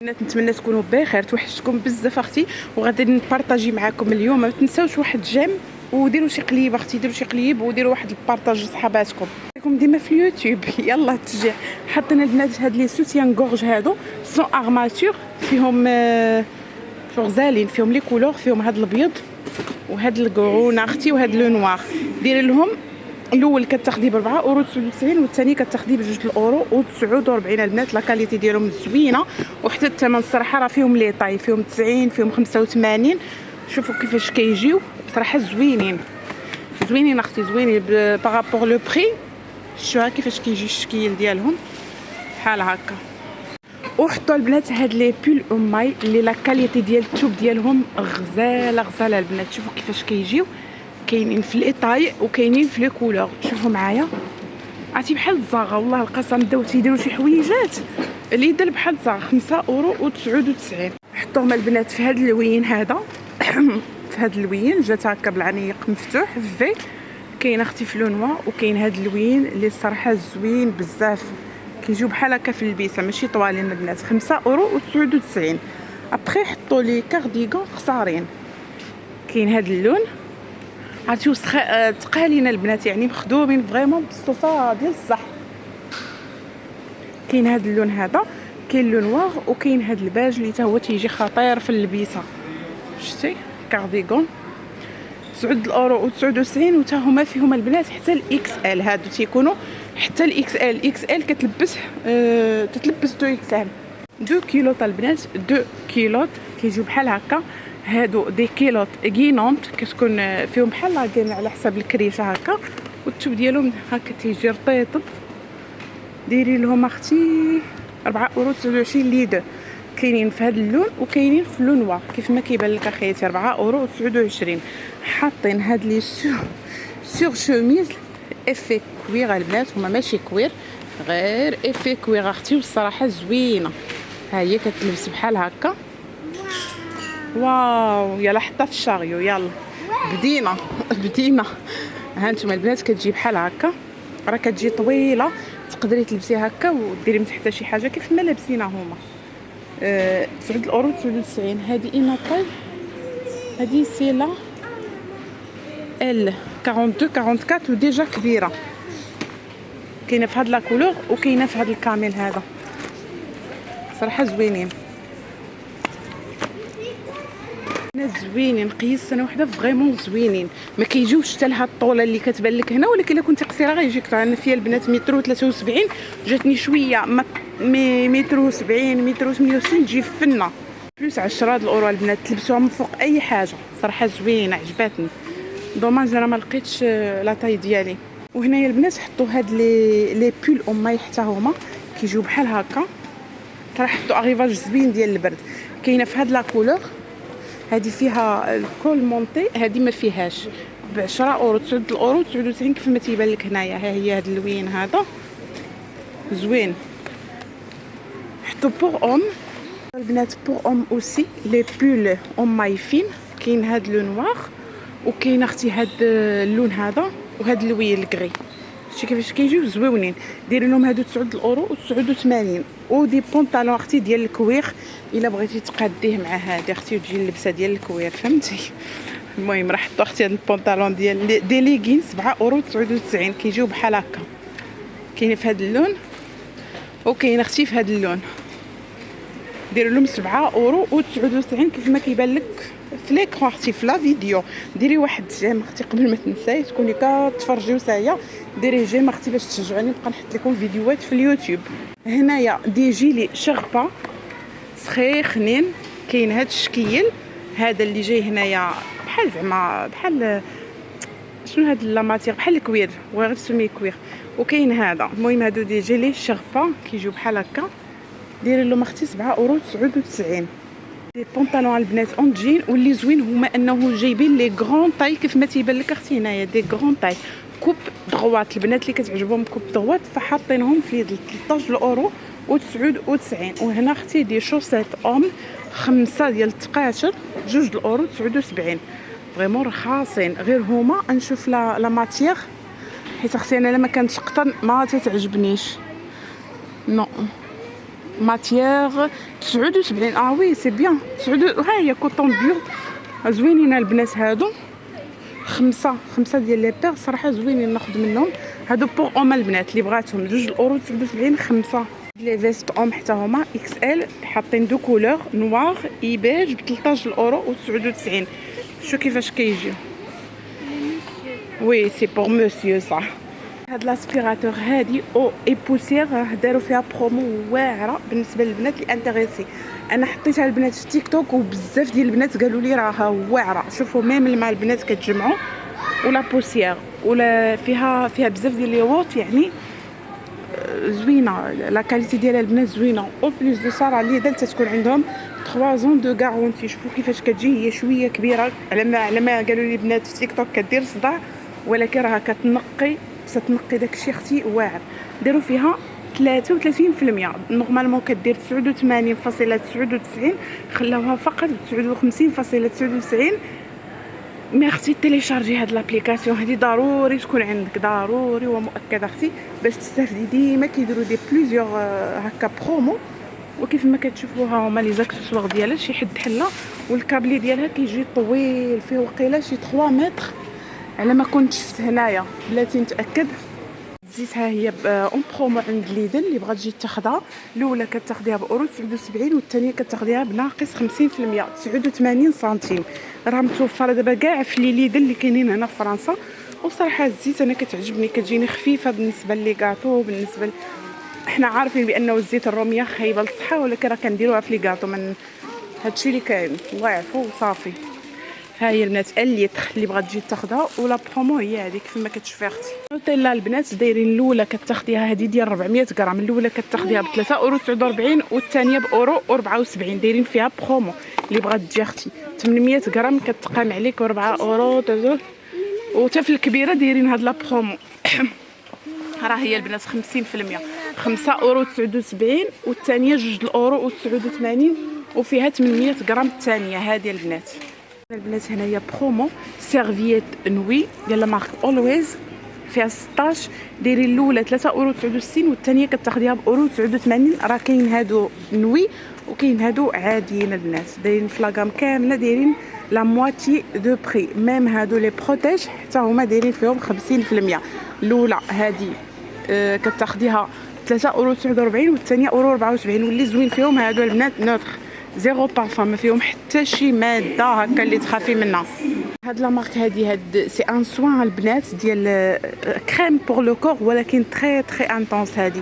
نتمنى تكونوا بخير. توحشتكم بزاف اختي وغادي نبارطاجي معكم اليوم. ما تنساوش واحد جيم وديروا شي قليب اختي، ديروا شي قليب وديروا واحد البارطاج لصحاباتكم. راكم ديما في اليوتيوب. يلا التشجيع. حطينا البنات هاد لي سوتيان غورج هادو سون ارماتور، فيهم غزالين، فيهم لي كولور، فيهم هاد الابيض وهاد الكرون اختي وهاد لو نوار. ديري لهم الاول كتاخدي ب 4.99 اورو والثاني كتاخدي ب 2.49 البنات. لا كاليتي ديالهم زوينه وحتى الثمن الصراحه راه فيهم لي طاي، فيهم 90 فيهم 85. شوفوا كيفاش كيجيو صراحه زوينين زوينين اختي، زوينين بارابور لو بري. شوفوا كيفاش كيجي الشكل ديالهم بحال هكا. وحطوا البنات هاد لي بول اماي اللي لا كاليتي ديال الثوب ديالهم غزاله غزاله البنات. شوفوا كيفاش كيجيو، كاينين في الايطاي وكاينين في لي كولور. شوفوا معايا عرفتي بحال الزاغه، والله القسم بداو تيديروا شي حويجات اللي دار بحال الزاغه. 5.99 حطوهم البنات في هاد اللوين هذا في هاد اللوين جات هكا بالعنيق مفتوح في كاين اختي في لونوا، وكاين هاد اللوين اللي الصراحه زوين بزاف، كيجيو بحال هكا في البيسه ماشي طوالين البنات. 5.99 ابخي حطوا لي كارديغون قصارين. كاين هاد اللون عرفتي تقالين البنات، يعني مخدومين فريمون بالصوفه ديال الصح. كاين هاد اللون هذا، كاين لون نوار، وكاين هاد الباج اللي حتى هو تيجي خطير في اللبسه. شتي كارديغون 9.99 وتا هما فيهم البنات حتى الاكس ال. هادو تيكونوا حتى الاكس ال. الاكس ال كتلبس تتلبس 2 اكس ال. 2 كيلوط البنات، 2 كيلوط كيجيو بحال هكا. هادو دي كيلوط غينونت كتكون فيهم بحال لاكين على حساب الكريشه هكا، والثوب ديالهم هكا تيجي رطيطب. ديري لهم اختي 4.29 لي دو. كاينين في هذا اللون وكاينين في اللون نوار كيف ما كيبان لك اخيتي. 4.29 حاطين هاد لي سور شوميز افي كوير البنات، هما ماشي كوير غير افي كوير اختي، والصراحه زوينه. ها هي كتلبس بحال هكا. واو يلا حطها في الشاريو. يلا بدينا ها انتم البنات كتجي بحال هكا، راه كتجي طويله تقدري تلبسيها هكا وديري من تحتها شي حاجه كيف ما لابسينها هما. 9.99. هذه ايناطاي، هذه سيلا ال 42 44 وديجا كبيره. كاينه في هاد لا كولور وكاينه في هاد الكامل هذا، صراحه زوينين زوينين. قيس سنه وحده فريمون زوينين، ما كيجيوش حتى لهاد الطوله اللي كتبان لك هنا، ولكن الا كنتي قصيره غيجيك طول. انا فيها البنات متر 73 جاتني شويه متر 70 متر 68 تجي فنه بلوس 10 اورو البنات. تلبسوها من فوق اي حاجه صراحه زوينه عجباتني. دوماج انا ما لقيتش لا طاي ديالي. وهنايا البنات حطوا هاد لي بول اماي حتى هما كيجيو بحال هكا، صراحه حطوا اغيفاج زوين ديال البرد. كاينه في هاد لا كولور، هذه فيها الكول مونتي، هذه ما فيهاش ب 10 اورو 9.99 كيف ما تيبان لك هنايا. ها هي هذا اللوين هذا زوين. حطوا بور اوم البنات، بور اوم اوسي لي بول اوم ماي فين. كاين هذا لو نوار وكاين اختي هذا اللون هذا وهذا اللوين الكري. شتي كيفاش كيجيو زويونين. ديري لهم هادو 9.89 ودي بونطالون اختي ديال الكوير الا بغيتي تقاديه مع هادي اختي وتجي اللبسه ديال الكوير فهمتي. المهم راه حطوا اختي هاد البونطالون ديال دي ليغين 7.99 كيجيو بحال هكا. كاين في هاد اللون وكاين اختي في هاد اللون. ديروا لهم 7.99 كيف ما كيبان لك في ليكرون اختي في لا فيديو. ديري واحد جيم اختي قبل ما تنساي تكوني كتفرجيو سايا. ديري جيم اختي باش تشجعوني نبقى نحط لكم فيديوهات في اليوتيوب. هنايا دي جيلي شغبه سخيخنين. كاين هاد الشكل هذا اللي جاي هنايا بحال زعما بحال شنو هاد لا ماتير بحال الكوير وغير سمي كوير. وكاين هذا. المهم هادو دي جيلي شغبه كيجيو بحال هكا. ديري لهم اختي 7.99 دي بونطالون البنات اون جين. واللي زوين هما انه جايبين لي غران طاي كيف ما تيبان لك اختي هنايا دي غران طاي كوب دغوات. البنات اللي كتعجبهم كوب دغوات فحاطينهم في 13 اورو و99. وهنا اختي دي شوسيت اوم 5 ديال التقاشر 2 اورو 79. فريمون رخاصين. غير هما نشوف لا ماتيير حيت اختي انا لما كانتش قطن ما تتعجبنيش. نو ماتيير 79. وي سي بيان. ها هي كوطون بيو زوينين البنات هادو. خمسة ديال لي بيغ صراحه زوينين ناخذ منهم هادو بوغ اوما البنات اللي بغاتهم 2 اورو 79 5. لي فيست اوم حتى هما اكس ال حاطين دو كولور نوار اي بيج ب 13 اورو و 99. شو كيفاش كيجيو. وي سي بوغ مسيو صح. هاد لاسبيراتور هادي او اي بوسيير داروا فيها برومو واعره بالنسبه للبنات اللي انتريسي. انا حطيتها البنات في تيك توك وبزاف ديال البنات قالوا لي راها واعره. شوفوا ميم الماء البنات كتجمعوا ولا بوسيير ولا فيها بزاف ديال لي ووت يعني زوينه. لا كاليتي ديالها البنات زوينه. او بليس دو سا راه اللي دالت تكون عندهم 3 زون دو غارونتي. شوفوا كيفاش كتجي هي شويه كبيره على ما قالوا لي البنات في تيك توك كدير صداع ولكن راها كتنقي داكشي اختي واعر. داروا فيها 33% نورمالمون كدير 89.99 خلاوها فقط 59.99. مي اختي تيليشارجي هاد لابليكاسيون هادي ضروري تكون عندك ضروري ومؤكد اختي باش تستافدي. ديما كيديروا دي بليزيور هكا برومو وكيف ما كتشوفوها هما لي زاكسسوار ديالها شي حد حله والكابلي ديالها كيجي طويل فيه وقيله شي 3 متر على ما كنت شفت هنايا بلاتي نتاكد. زيتها هي اون برومو عند ليدل اللي بغات تجي تاخذها. الاولى كتاخذيها باورو 79 والثانيه كتاخذيها بناقص 50% 89 سنتيم. راه متوفره دابا كاع في لي ليدل اللي كاينين هنا في فرنسا. وصراحه الزيت انا كتعجبني كتجيني خفيفه بالنسبه لي كاطو بالنسبه احنا عارفين بانه الزيت الروميه خايبه للصحه ولكن راه كنديروها في لي كاطو من هادشي اللي كاين الله يعفو وصافي. ها هي البنات الليتر اللي بغات تجي تاخذها ولا برومو هي هذيك كما كتشوفي اختي. نوتيلا البنات دايرين الاولى كتاخذيها هذه ديال 400 غرام. الاولى كتاخذيها ب 3 اورو 49 والثانيه باورو 74. دايرين فيها برومو اللي بغات تجي اختي 800 غرام كتقام عليك 4 اورو وتا في الكبيره دايرين هاد لا برومو. راه هي البنات 50% 5 اورو 79 والثانيه 2 اورو و 89 وفيها 800 غرام الثانيه. هذه البنات هنايا برومو سيرفييت نوي ديال لا مارك اولويز فيها 16. دايرين الاولى 3 اورو 69 والثانيه كتاخديها باورو 89. راه كاين هادو نوي وكاين هادو عاديين البنات دايرين في لاغام كامله دايرين لا مواتي دو بري. ميم هادو لي بروتيج حتى هما دايرين فيهم 50%. الاولى هادي كتاخديها 3 اورو 49 والثانيه اورو 74. واللي زوين فيهم هادو البنات نوتر زيرو بارفان ما فيهم حتى شي ماده هكا اللي تخافي منها. هاد لا مارك هاد سي ان سوان البنات ديال كريم بور لو كور ولكن تري انتونس. هادي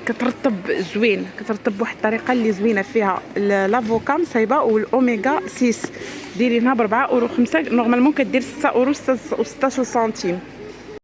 كترطب زوين كترطب بواحد الطريقه اللي زوينه فيها لافوكا مصايبه والاوميغا 6 دايرينها ب 4 اورو 5. نورمالمون كدير 6 اورو و 16 سنتيم.